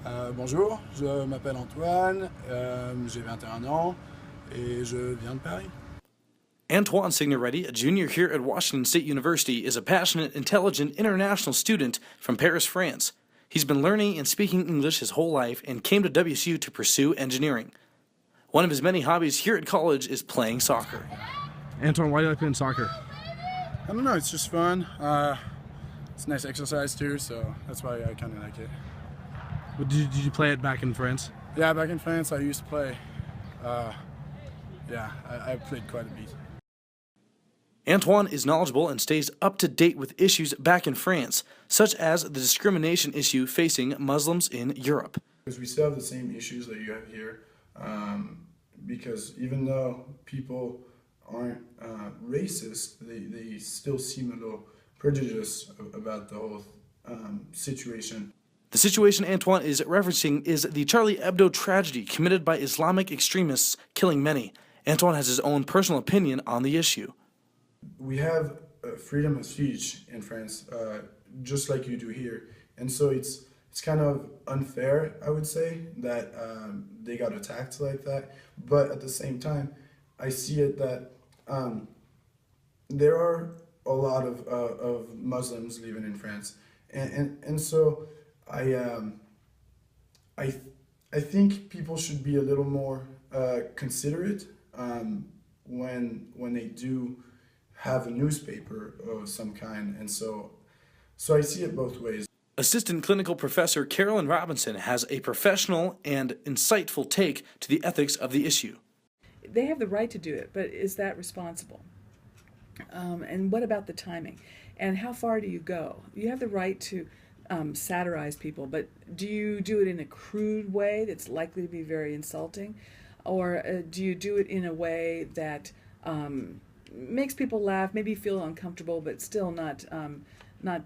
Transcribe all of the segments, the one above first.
Bonjour, je m'appelle Antoine, j'ai 21 ans et je viens de Paris. Antoine Signoretti, a junior here at Washington State University, is a passionate, intelligent, international student from Paris, France. He's been learning and speaking English his whole life and came to WSU to pursue engineering. One of his many hobbies here at college is playing soccer. Antoine, why do you like playing soccer? I don't know, it's just fun. It's a nice exercise too, so that's why I kind of like it. Well, did you play it back in France? Yeah, back in France I used to play. I played quite a bit. Antoine is knowledgeable and stays up to date with issues back in France, such as the discrimination issue facing Muslims in Europe. Because we still have the same issues that you have here, because even though people aren't racist, they still seem a little prejudiced about the whole situation. The situation Antoine is referencing is the Charlie Hebdo tragedy committed by Islamic extremists, killing many. Antoine has his own personal opinion on the issue. We have freedom of speech in France, just like you do here, and so it's kind of unfair, I would say, that they got attacked like that. But at the same time, I see it that there are a lot of Muslims living in France, and so I think people should be a little more considerate when they do have a newspaper of some kind, and so I see it both ways. Assistant Clinical Professor Carolyn Robinson has a professional and insightful take to the ethics of the issue. They have the right to do it, but is that responsible? And what about the timing? And how far do you go? You have the right to satirize people, but do you do it in a crude way that's likely to be very insulting? Or do you do it in a way that makes people laugh, maybe feel uncomfortable, but still not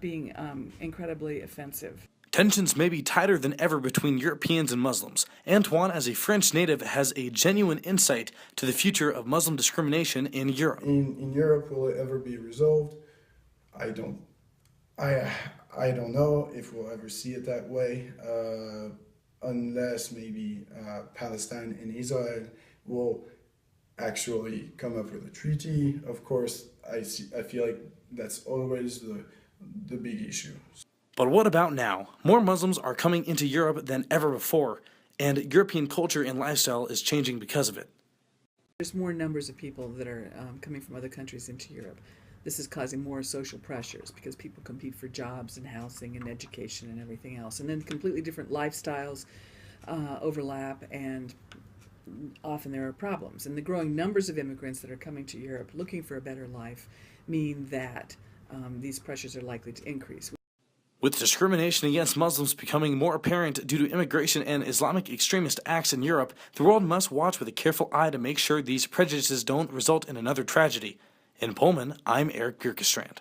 being incredibly offensive? Tensions may be tighter than ever between Europeans and Muslims. Antoine, as a French native, has a genuine insight to the future of Muslim discrimination in Europe. In Europe, will it ever be resolved? I don't know if we'll ever see it that way, unless maybe Palestine and Israel will actually come up with a treaty. Of course, I feel like that's always the big issue. But what about now? More Muslims are coming into Europe than ever before, and European culture and lifestyle is changing because of it. There's more numbers of people that are coming from other countries into Europe. This is causing more social pressures because people compete for jobs and housing and education and everything else. And then completely different lifestyles overlap, and often there are problems. And the growing numbers of immigrants that are coming to Europe looking for a better life mean that these pressures are likely to increase. With discrimination against Muslims becoming more apparent due to immigration and Islamic extremist acts in Europe, the world must watch with a careful eye to make sure these prejudices don't result in another tragedy. In Pullman, I'm Eric Bjerkestrand.